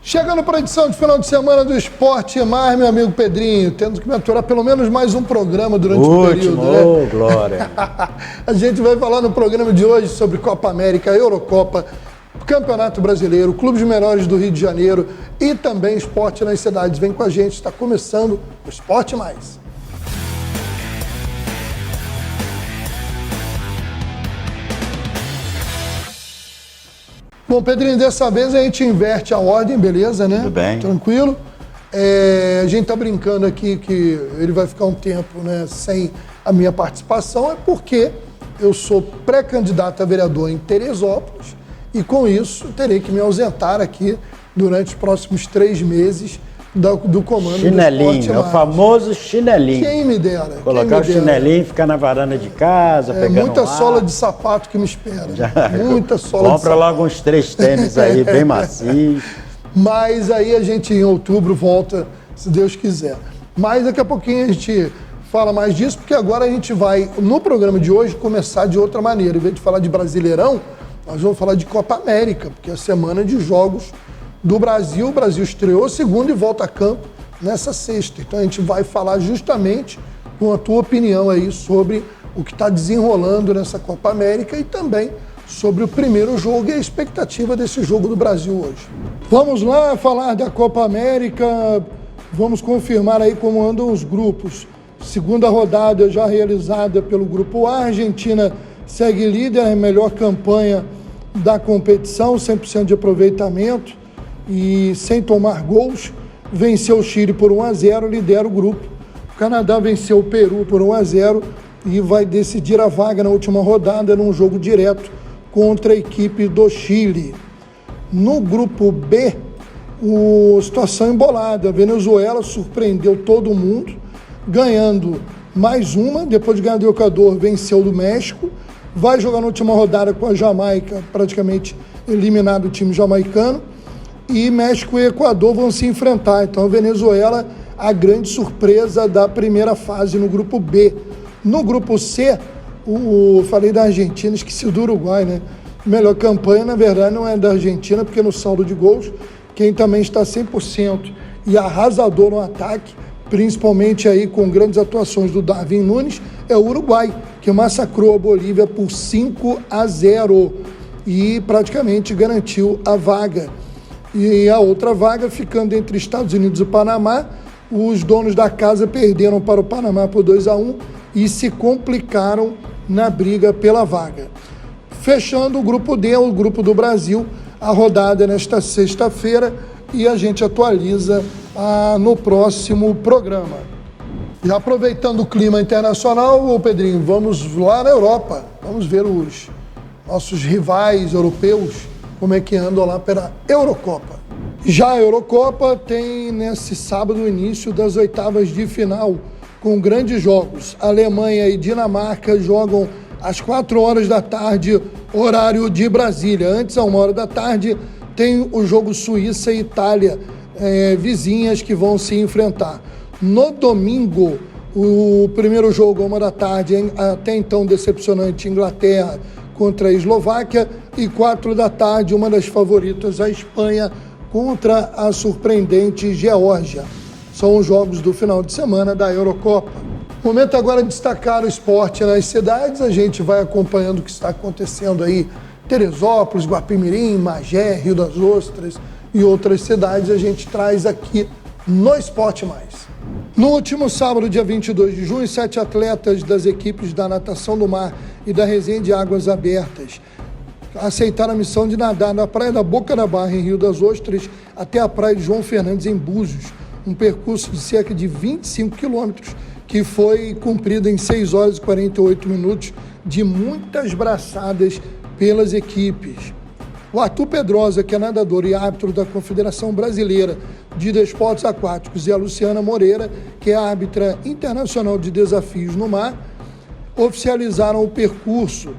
Chegando para a edição de final de semana do Esporte Mais, meu amigo Pedrinho, tendo que me aturar pelo menos mais um programa durante o período, né? Ô, glória! A gente vai falar no programa de hoje sobre Copa América, Eurocopa, Campeonato Brasileiro, Clubes Menores do Rio de Janeiro e também esporte nas cidades. Vem com a gente, está começando o Esporte Mais. Bom, Pedrinho, dessa vez a gente inverte a ordem, beleza, né? Tudo bem. Tranquilo. A gente tá brincando aqui que ele vai ficar um tempo, né, sem a minha participação, é porque eu sou pré-candidato a vereador em Teresópolis e com isso terei que me ausentar aqui durante os próximos 3 meses do comando chinelinho, do Esporte Mais. É o famoso chinelinho. Quem me dera. Colocar o chinelinho, ficar na varanda de casa, pegando muita um ar. sola de sapato que me espera. Muita sola de Compra sapato. logo uns 3 tênis aí, bem macios. Mas aí a gente em outubro volta, se Deus quiser. Mas daqui a pouquinho a gente fala mais disso, porque agora a gente vai, no programa de hoje, começar de outra maneira. Em vez de falar de Brasileirão, nós vamos falar de Copa América, porque é a semana de jogos do Brasil. O Brasil estreou segunda e volta a campo nessa sexta. Então a gente vai falar justamente com a tua opinião aí sobre o que está desenrolando nessa Copa América e também sobre o primeiro jogo e a expectativa desse jogo do Brasil hoje. Vamos lá falar da Copa América, vamos confirmar aí como andam os grupos. Segunda rodada já realizada pelo grupo A, a Argentina segue líder, a melhor campanha da competição, 100% de aproveitamento e sem tomar gols, venceu o Chile por 1-0, lidera o grupo. O Canadá venceu o Peru por 1-0 e vai decidir a vaga na última rodada num jogo direto contra a equipe do Chile. No grupo B, a situação embolada. A Venezuela surpreendeu todo mundo, ganhando mais uma, depois de ganhar do Equador, venceu do México, vai jogar na última rodada com a Jamaica, praticamente eliminado o time jamaicano, e México e Equador vão se enfrentar. Então a Venezuela, a grande surpresa da primeira fase no grupo B. No grupo C, falei da Argentina, esqueci do Uruguai, né? Melhor campanha, na verdade, não é da Argentina, porque no saldo de gols, quem também está 100% e arrasador no ataque, principalmente aí com grandes atuações do Darwin Núñez, é o Uruguai, que massacrou a Bolívia por 5-0 e praticamente garantiu a vaga. E a outra vaga ficando entre Estados Unidos e Panamá, os donos da casa perderam para o Panamá por 2-1 e se complicaram na briga pela vaga. Fechando o grupo D, o grupo do Brasil, a rodada nesta sexta-feira e a gente atualiza no próximo programa. E aproveitando o clima internacional, Pedrinho, vamos lá na Europa, vamos ver os nossos rivais europeus, como é que andam lá pela Eurocopa. Já a Eurocopa tem nesse sábado o início das oitavas de final, com grandes jogos. Alemanha e Dinamarca jogam às 4 horas da tarde, horário de Brasília. Antes, à 1 hora da tarde, tem o jogo Suíça e Itália, vizinhas que vão se enfrentar. No domingo, o primeiro jogo, à 1 da tarde, até então decepcionante, Inglaterra contra a Eslováquia, e 4 da tarde, uma das favoritas, a Espanha, contra a surpreendente Geórgia. São os jogos do final de semana da Eurocopa. Momento agora de destacar o esporte nas cidades. A gente vai acompanhando o que está acontecendo aí. Teresópolis, Guapimirim, Magé, Rio das Ostras e outras cidades. A gente traz aqui no Esporte Mais. No último sábado, dia 22 de junho, 7 atletas das equipes da Natação do Mar e da Resenha de Águas Abertas aceitaram a missão de nadar da Praia da Boca da Barra, em Rio das Ostras, até a Praia de João Fernandes, em Búzios. Um percurso de cerca de 25 quilômetros, que foi cumprido em 6 horas e 48 minutos, de muitas braçadas pelas equipes. O Arthur Pedrosa, que é nadador e árbitro da Confederação Brasileira de Desportos Aquáticos, e a Luciana Moreira, que é árbitra internacional de desafios no mar, oficializaram o percurso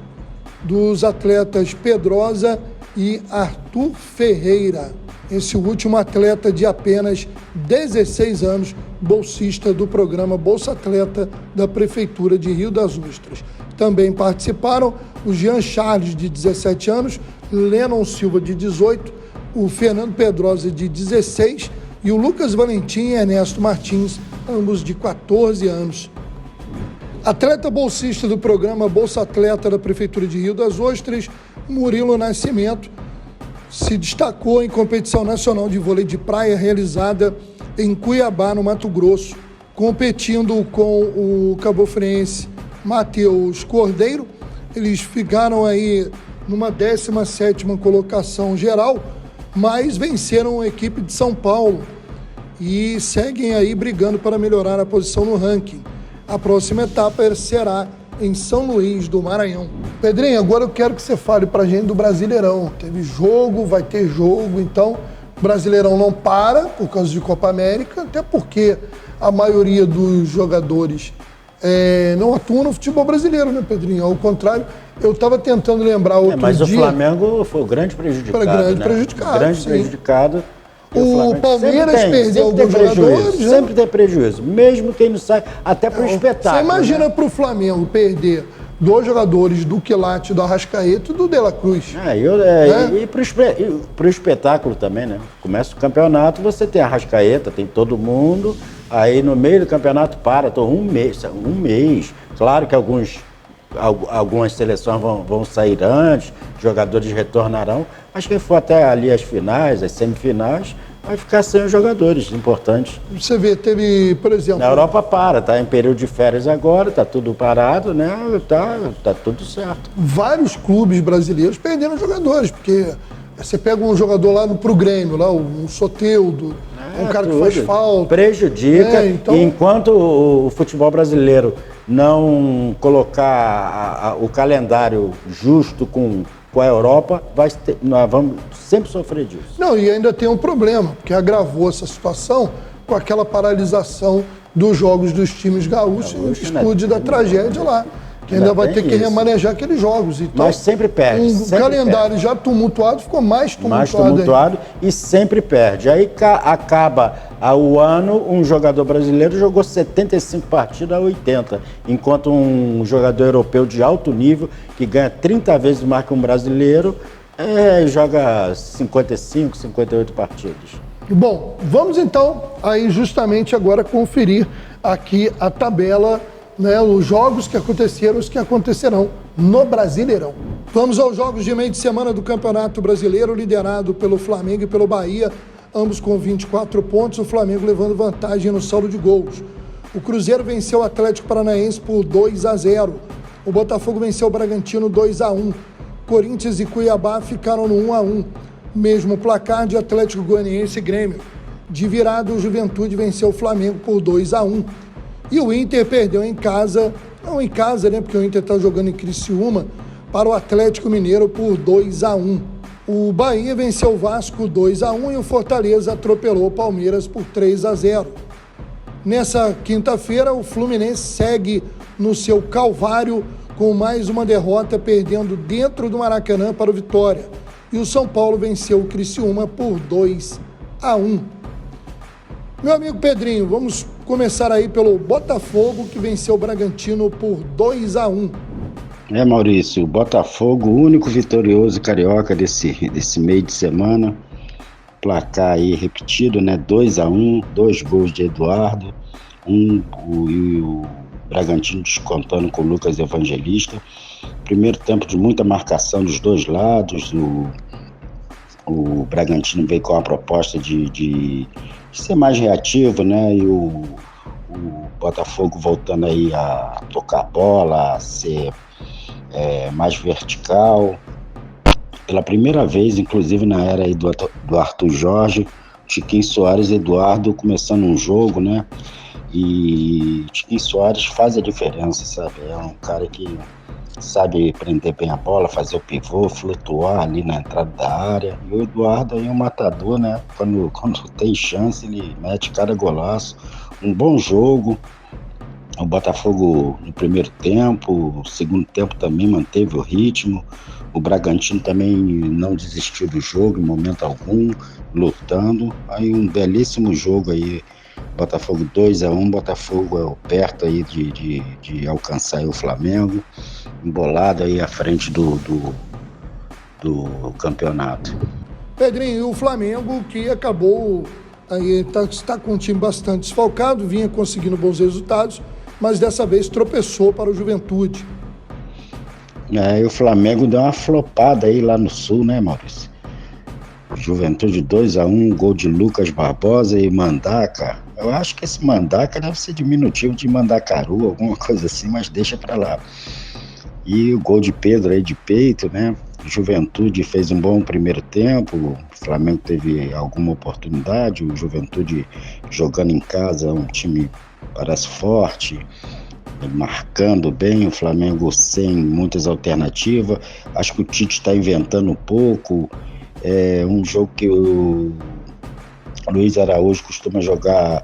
dos atletas Pedrosa e Arthur Ferreira. Esse último atleta de apenas 16 anos, bolsista do programa Bolsa Atleta da Prefeitura de Rio das Ostras. Também participaram o Jean Charles, de 17 anos, Lennon Silva, de 18, o Fernando Pedrosa, de 16, e o Lucas Valentim e Ernesto Martins, ambos de 14 anos. Atleta bolsista do programa Bolsa Atleta da Prefeitura de Rio das Ostras, Murilo Nascimento, se destacou em competição nacional de vôlei de praia realizada em Cuiabá, no Mato Grosso, competindo com o cabofrense Matheus Cordeiro. Eles ficaram aí numa 17ª colocação geral, mas venceram a equipe de São Paulo e seguem aí brigando para melhorar a posição no ranking. A próxima etapa será em São Luís do Maranhão. Pedrinho, agora eu quero que você fale pra gente do Brasileirão. Teve jogo, vai ter jogo, então o Brasileirão não para por causa de Copa América, até porque a maioria dos jogadores não atuam no futebol brasileiro, né, Pedrinho? Ao contrário, eu estava tentando lembrar outro dia... Mas o Flamengo foi o grande prejudicado, grande prejudicado. O Palmeiras perdeu alguns jogadores, né? Sempre tem prejuízo, mesmo quem não sai, até para o espetáculo. Você imagina, né? Para o Flamengo perder 2 jogadores do Quilate, do Arrascaeta e do De La Cruz. E para o espetáculo também, né? Começa o campeonato, você tem Arrascaeta, tem todo mundo, aí no meio do campeonato um mês. Claro que algumas seleções vão sair antes, jogadores retornarão, mas quem for até ali as finais, as semifinais, vai ficar sem os jogadores importantes. Você vê, teve, por exemplo... Na Europa tá em período de férias agora, tá tudo parado, né? Tá tudo certo. Vários clubes brasileiros perderam jogadores, porque você pega um jogador lá pro Grêmio, lá, um Soteldo, um cara que faz falta. Prejudica, então... e enquanto o futebol brasileiro não colocar o calendário justo com a Europa, nós vamos sempre sofrer disso. Não, e ainda tem um problema, porque agravou essa situação com aquela paralisação dos jogos dos times gaúchos em virtude da tragédia lá, que ainda vai ter que remanejar aqueles jogos. Então, mas sempre perde. O calendário já tumultuado ficou mais tumultuado e sempre perde. Aí acaba o ano, um jogador brasileiro jogou 75 partidas a 80, enquanto um jogador europeu de alto nível, que ganha 30 vezes mais que um brasileiro, joga 55, 58 partidas. Bom, vamos então aí justamente agora conferir aqui a tabela, né, os jogos que aconteceram, os que acontecerão no Brasileirão. Vamos aos jogos de meio de semana do Campeonato Brasileiro, liderado pelo Flamengo e pelo Bahia, ambos com 24 pontos, o Flamengo levando vantagem no saldo de gols. O Cruzeiro venceu o Atlético Paranaense por 2-0. O Botafogo venceu o Bragantino 2-1. Corinthians e Cuiabá ficaram no 1-1. Mesmo placar de Atlético Goianiense e Grêmio. De virada, o Juventude venceu o Flamengo por 2-1. E o Inter perdeu em casa, não em casa, né, porque o Inter está jogando em Criciúma, para o Atlético Mineiro por 2-1. O Bahia venceu o Vasco 2-1 e o Fortaleza atropelou o Palmeiras por 3-0. Nessa quinta-feira, o Fluminense segue no seu calvário com mais uma derrota, perdendo dentro do Maracanã para o Vitória. E o São Paulo venceu o Criciúma por 2-1. Meu amigo Pedrinho, vamos começar aí pelo Botafogo, que venceu o Bragantino por 2-1. Maurício, o Botafogo, o único vitorioso carioca desse meio de semana. Placar aí repetido, né? 2-1, 2 gols de Eduardo, e o Bragantino descontando com o Lucas Evangelista. Primeiro tempo de muita marcação dos dois lados. O Bragantino veio com a proposta de ser mais reativo, né? E o Botafogo voltando aí a tocar a bola, a ser mais vertical. Pela primeira vez, inclusive na era aí do Arthur Jorge, Chiquinho Soares e Eduardo começando um jogo, né? E Chiquinho Soares faz a diferença, sabe? É um cara que sabe prender bem a bola, fazer o pivô, flutuar ali na entrada da área. E o Eduardo aí é um matador, né? Quando tem chance, ele mete cada golaço. Um bom jogo. O Botafogo no primeiro tempo, o segundo tempo também manteve o ritmo. O Bragantino também não desistiu do jogo em momento algum, lutando. Aí um belíssimo jogo aí, Botafogo 2-1, Botafogo perto aí de alcançar aí o Flamengo, embolado aí à frente do campeonato. Pedrinho, e o Flamengo que acabou, aí está com um time bastante desfalcado, vinha conseguindo bons resultados, mas dessa vez tropeçou para o Juventude. E o Flamengo deu uma flopada aí lá no Sul, né, Maurício? Juventude 2-1, gol de Lucas Barbosa e Mandaca. Eu acho que esse Mandaca deve ser diminutivo de Mandacaru, alguma coisa assim, mas deixa pra lá. E o gol de Pedro aí de peito, né? Juventude fez um bom primeiro tempo, o Flamengo teve alguma oportunidade, o Juventude jogando em casa, um time parece forte, marcando bem, o Flamengo sem muitas alternativas. Acho que o Tite está inventando um pouco, um jogo que o Luiz Araújo costuma jogar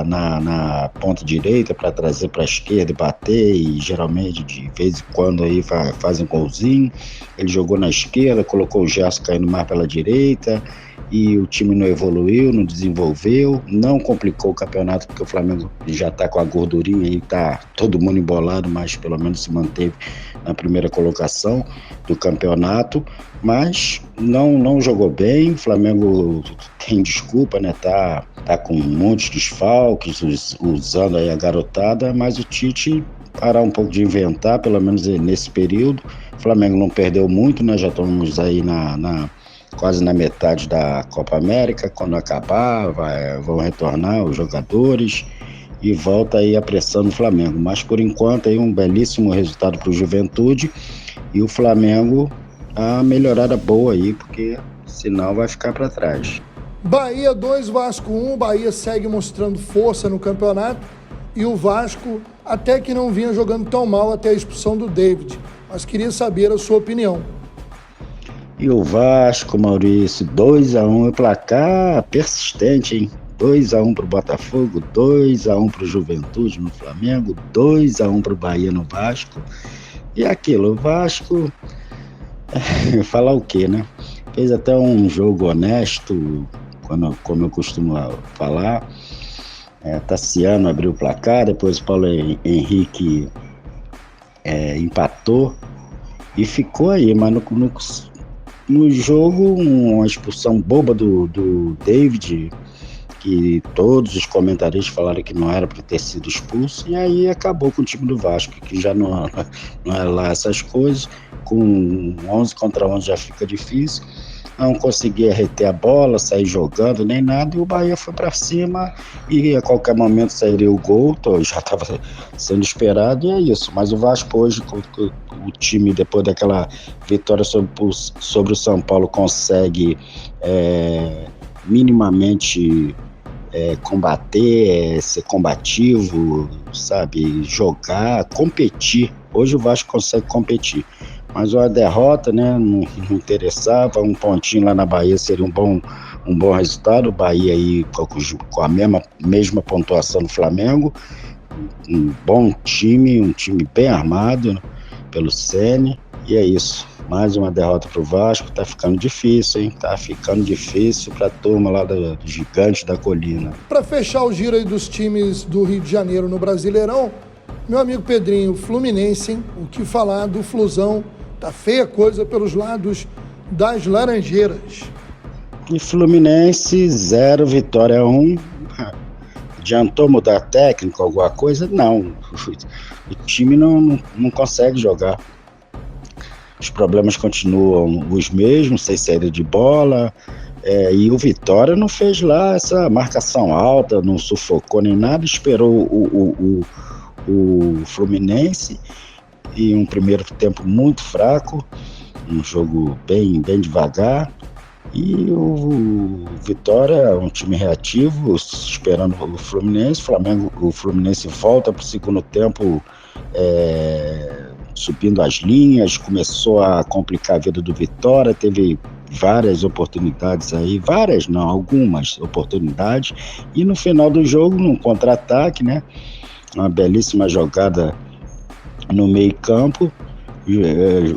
na ponta direita para trazer para a esquerda e bater, e geralmente de vez em quando aí faz um golzinho. Ele jogou na esquerda, colocou o Gerson caindo mais pela direita, e o time não evoluiu, não desenvolveu, não complicou o campeonato, porque o Flamengo já está com a gordurinha aí, tá todo mundo embolado, mas pelo menos se manteve na primeira colocação do campeonato, mas não jogou bem. O Flamengo tem desculpa, né? Tá com muitos desfalques, usando aí a garotada, mas o Tite parar um pouco de inventar, pelo menos nesse período. O Flamengo não perdeu muito, né? Já estamos aí quase na metade da Copa América. Quando acabar, vão retornar os jogadores e volta aí a pressão do Flamengo. Mas por enquanto aí um belíssimo resultado para o Juventude, e o Flamengo a melhorada boa aí, porque senão vai ficar para trás. Bahia 2, Vasco 1, Bahia segue mostrando força no campeonato, e o Vasco até que não vinha jogando tão mal até a expulsão do David, mas queria saber a sua opinião. E o Vasco, Maurício, 2-1, o placar persistente, hein? 2-1 para o Botafogo, 2-1 para o Juventude no Flamengo, 2-1 para o Bahia no Vasco. E aquilo, o Vasco, falar o quê, né? Fez até um jogo honesto, como eu costumo falar. Tassiano abriu o placar, depois o Paulo Henrique empatou e ficou aí, mas no jogo, uma expulsão boba do David, que todos os comentaristas falaram que não era para ter sido expulso, e aí acabou com o time do Vasco, que já não é lá essas coisas. Com 11 contra 11 já fica difícil, não conseguia reter a bola, sair jogando, nem nada, e o Bahia foi para cima, e a qualquer momento sairia o gol, já estava sendo esperado, e é isso. Mas o Vasco hoje, o time, depois daquela vitória sobre o São Paulo, consegue minimamente combater, ser combativo, sabe, jogar, competir. Hoje o Vasco consegue competir, mas uma derrota, né, não interessava. Um pontinho lá na Bahia seria um bom resultado. O Bahia aí com a mesma pontuação do Flamengo, um bom time, um time bem armado, né, pelo Ceni, e é isso. Mais uma derrota pro Vasco, tá ficando difícil, hein? Tá ficando difícil pra turma lá do Gigante da Colina. Para fechar o giro aí dos times do Rio de Janeiro no Brasileirão, meu amigo Pedrinho, Fluminense, hein? O que falar do Flusão? Tá feia coisa pelos lados das Laranjeiras. E Fluminense, 0, vitória 1. Adiantou mudar técnico, alguma coisa? Não. O time não consegue jogar. Os problemas continuam os mesmos, sem saída de bola, e o Vitória não fez lá essa marcação alta, não sufocou nem nada, esperou o Fluminense, e um primeiro tempo muito fraco, um jogo bem devagar, e o Vitória, um time reativo, esperando o Fluminense. O Fluminense volta para o segundo tempo, subindo as linhas, começou a complicar a vida do Vitória, teve várias oportunidades aí, algumas oportunidades, e no final do jogo, num contra-ataque, né, uma belíssima jogada no meio campo,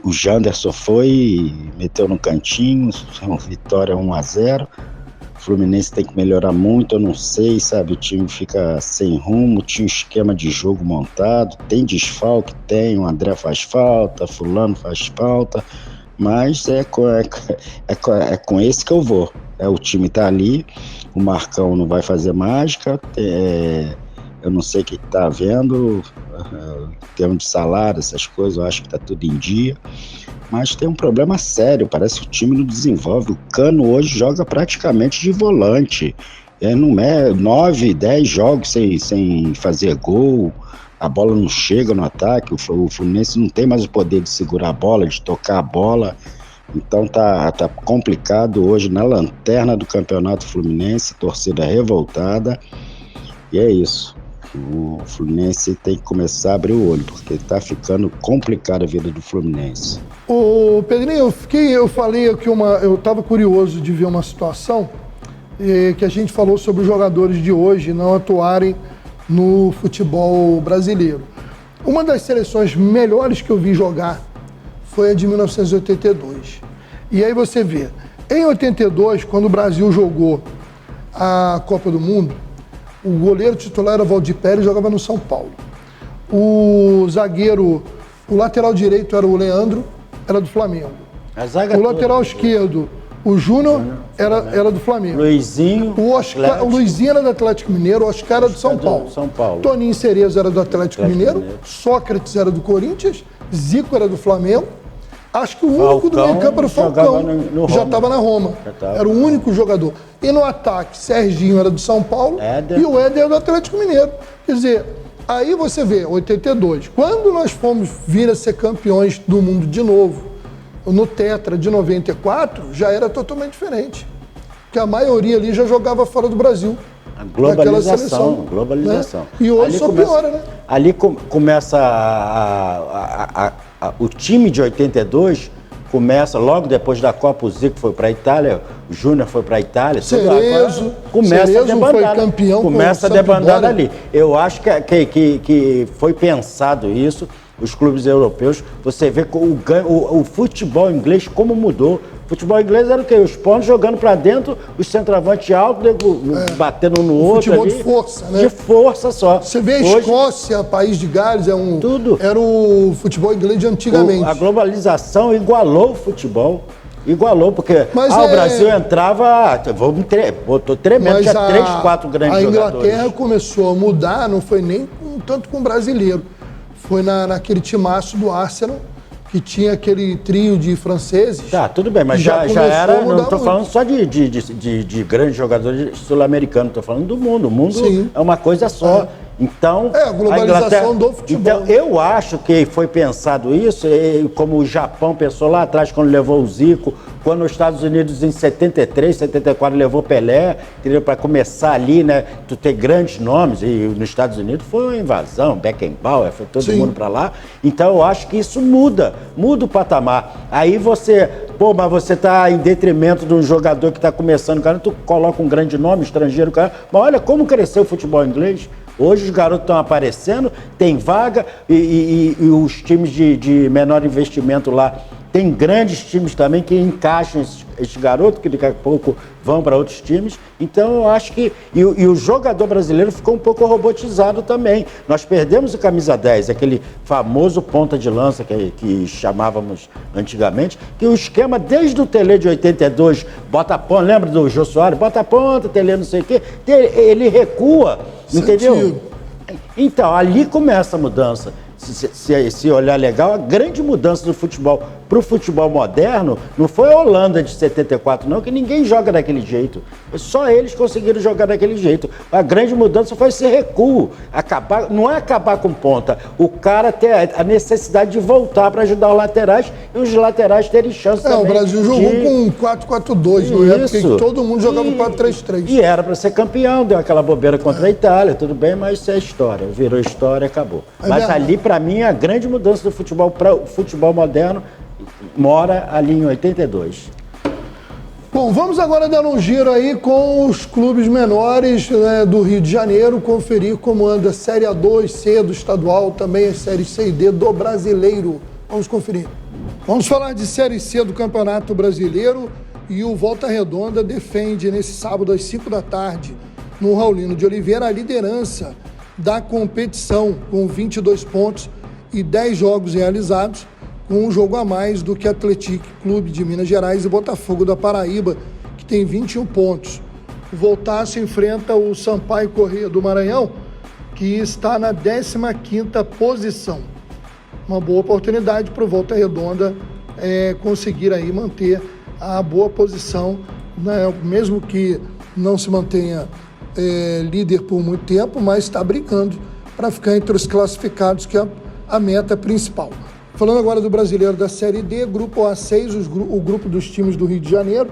o Janderson foi e meteu no cantinho, vitória 1-0. O Fluminense tem que melhorar muito, eu não sei, sabe, o time fica sem rumo, tinha um esquema de jogo montado, tem desfalque, o André faz falta, fulano faz falta, mas é com esse que eu vou. O time tá ali, o Marcão não vai fazer mágica, eu não sei o que tá havendo, em termos de salário, essas coisas, eu acho que tá tudo em dia, mas tem um problema sério, parece que o time não desenvolve. O Cano hoje joga praticamente de volante, não é 9, 10 jogos sem fazer gol, a bola não chega no ataque, o Fluminense não tem mais o poder de segurar a bola, de tocar a bola. Então tá complicado hoje na lanterna do Campeonato Fluminense, torcida revoltada, e é isso. O Fluminense tem que começar a abrir o olho, porque tá ficando complicada a vida do Fluminense. Ô Pedrinho, eu falei que eu estava curioso de ver uma situação que a gente falou sobre os jogadores de hoje não atuarem no futebol brasileiro. Uma das seleções melhores que eu vi jogar foi a de 1982. E aí você vê, em 82, quando o Brasil jogou a Copa do Mundo, o goleiro titular era Valdir Pérez, jogava no São Paulo. O lateral direito era o Leandro, era do Flamengo. O lateral esquerdo, o Júnior, era do Flamengo. Luizinho. O Luizinho era do Atlético Mineiro, o Oscar era do São Paulo. Toninho Cerezo era do Atlético Mineiro, Sócrates era do Corinthians, Zico era do Flamengo. Acho que o único do meio campo era o Falcão, já estava na Roma. Era o único jogador. E no ataque, Serginho era do São Paulo e o Éder era do Atlético Mineiro. Quer dizer, aí você vê, 82, quando nós fomos vir a ser campeões do mundo de novo, no Tetra de 94, já era totalmente diferente. Porque a maioria ali já jogava fora do Brasil. A globalização. Né? E hoje só piora, né? Ali começa o time de 82, começa logo depois da Copa, o Zico foi para a Itália, o Júnior foi para a Itália. Cerezo começa a debandar, foi campeão. Começa a debandar ali. Eu acho que foi pensado isso, os clubes europeus, você vê o futebol inglês como mudou. O futebol inglês era o quê? Os pontos jogando para dentro, os centroavantes altos, batendo um no outro. Futebol ali, de força, né? De força só. Você vê a Escócia, país de Gales, era o futebol inglês de antigamente. A globalização igualou o futebol. Igualou, porque o Brasil entrava, tô tremendo, tinha 3, 4 grandes jogadores. A Inglaterra começou a mudar, não foi nem tanto com o brasileiro. Foi naquele timaço do Arsenal, que tinha aquele trio de franceses. Tá, tudo bem, mas já era, não estou falando só de grandes jogadores sul-americanos, estou falando do mundo. O mundo Sim. É uma coisa só. Então, a globalização do futebol. Então, eu acho que foi pensado isso, como o Japão pensou lá atrás, quando levou o Zico, quando os Estados Unidos em 73, 74 levou Pelé, para começar ali, né, tu ter grandes nomes, e nos Estados Unidos foi uma invasão, Beckenbauer, foi todo Sim. mundo para lá. Então, eu acho que isso muda o patamar. Aí você, mas você tá em detrimento de um jogador que está começando, cara, tu coloca um grande nome, estrangeiro, cara, mas olha como cresceu o futebol inglês. Hoje os garotos estão aparecendo, tem vaga e os times de menor investimento lá, tem grandes times também que encaixam esses garotos, que daqui a pouco vão para outros times. Então eu acho que... E o jogador brasileiro ficou um pouco robotizado também. Nós perdemos o camisa 10, aquele famoso ponta de lança que chamávamos antigamente, que o esquema desde o Tele de 82, bota a ponta, lembra do Jô Soares? Bota a ponta, Tele não sei o quê, ele recua, entendeu? Então, ali começa a mudança. Se olhar legal, a grande mudança do futebol para o futebol moderno não foi a Holanda de 74, não, que ninguém joga daquele jeito. Só eles conseguiram jogar daquele jeito. A grande mudança foi esse recuo. Não é acabar com ponta. O cara ter a necessidade de voltar para ajudar os laterais e os laterais terem chance também. O Brasil jogou com 4-4-2, não é? Porque todo mundo jogava 4-3-3. E era para ser campeão, deu aquela bobeira contra a Itália, tudo bem, mas isso é história. Virou história, acabou. Mas ali, para mim, a grande mudança do futebol para o futebol moderno mora ali em 82. Bom, vamos agora dar um giro aí com os clubes menores, né, do Rio de Janeiro, conferir como anda a Série A2, C do estadual, também a Série C e D do brasileiro. Vamos conferir. Vamos falar de Série C do Campeonato Brasileiro e o Volta Redonda defende nesse sábado às 5 da tarde no Raulino de Oliveira a liderança da competição com 22 pontos e 10 jogos realizados, com um jogo a mais do que Atlético Clube de Minas Gerais e Botafogo da Paraíba, que tem 21 pontos. O Voltaço enfrenta o Sampaio Corrêa do Maranhão, que está na 15ª posição. Uma boa oportunidade para o Volta Redonda conseguir aí manter a boa posição, né? Mesmo que não se mantenha líder por muito tempo, mas está brigando para ficar entre os classificados, que é a meta principal. Falando agora do Brasileiro da Série D, grupo A6, o grupo dos times do Rio de Janeiro.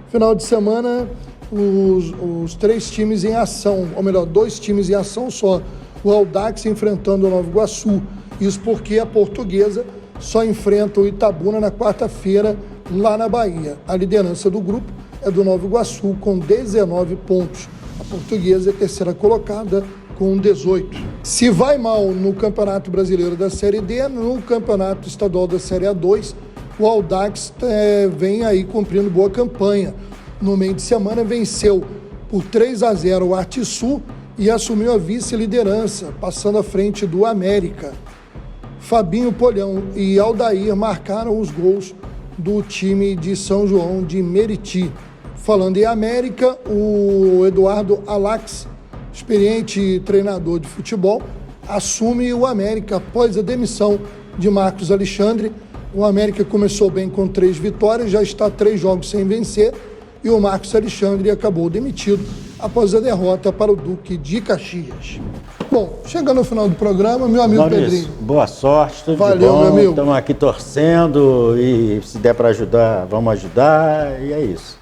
Final de semana, os 3 times em ação, ou melhor, 2 times em ação só. O Audax enfrentando o Nova Iguaçu. Isso porque a Portuguesa só enfrenta o Itabuna na quarta-feira, lá na Bahia. A liderança do grupo é do Nova Iguaçu, com 19 pontos. A Portuguesa é a terceira colocada, com 18. Se vai mal no Campeonato Brasileiro da Série D, no Campeonato Estadual da Série A2, o Audax vem aí cumprindo boa campanha. No meio de semana venceu por 3-0 o Artisul e assumiu a vice-liderança, passando à frente do América. Fabinho Polhão e Aldair marcaram os gols do time de São João de Meriti. Falando em América, o Eduardo Alax, experiente treinador de futebol, assume o América após a demissão de Marcos Alexandre. O América começou bem com 3 vitórias, já está 3 jogos sem vencer, e o Marcos Alexandre acabou demitido após a derrota para o Duque de Caxias. Bom, chegando ao final do programa, meu amigo Maurício, Pedrinho. boa sorte, tudo Valeu, de bom. meu amigo. Estamos aqui torcendo e se der para ajudar, vamos ajudar, e é isso.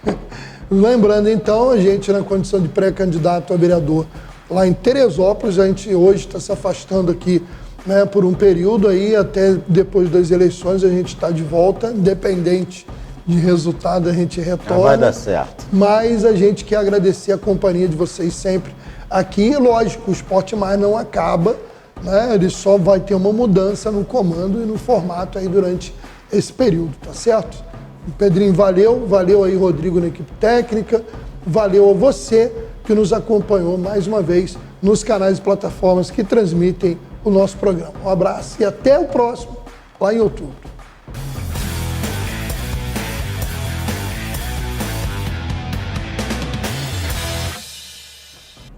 Lembrando, então, a gente na condição de pré-candidato a vereador lá em Teresópolis, a gente hoje está se afastando aqui, né, por um período aí, até depois das eleições a gente está de volta, independente de resultado, a gente retorna. Vai dar certo. Mas a gente quer agradecer a companhia de vocês sempre aqui. Lógico, o Esporte Mais não acaba, né? Ele só vai ter uma mudança no comando e no formato aí durante esse período, tá certo? Pedrinho, valeu aí, Rodrigo, na equipe técnica, valeu a você que nos acompanhou mais uma vez nos canais e plataformas que transmitem o nosso programa. Um abraço e até o próximo, lá em outubro.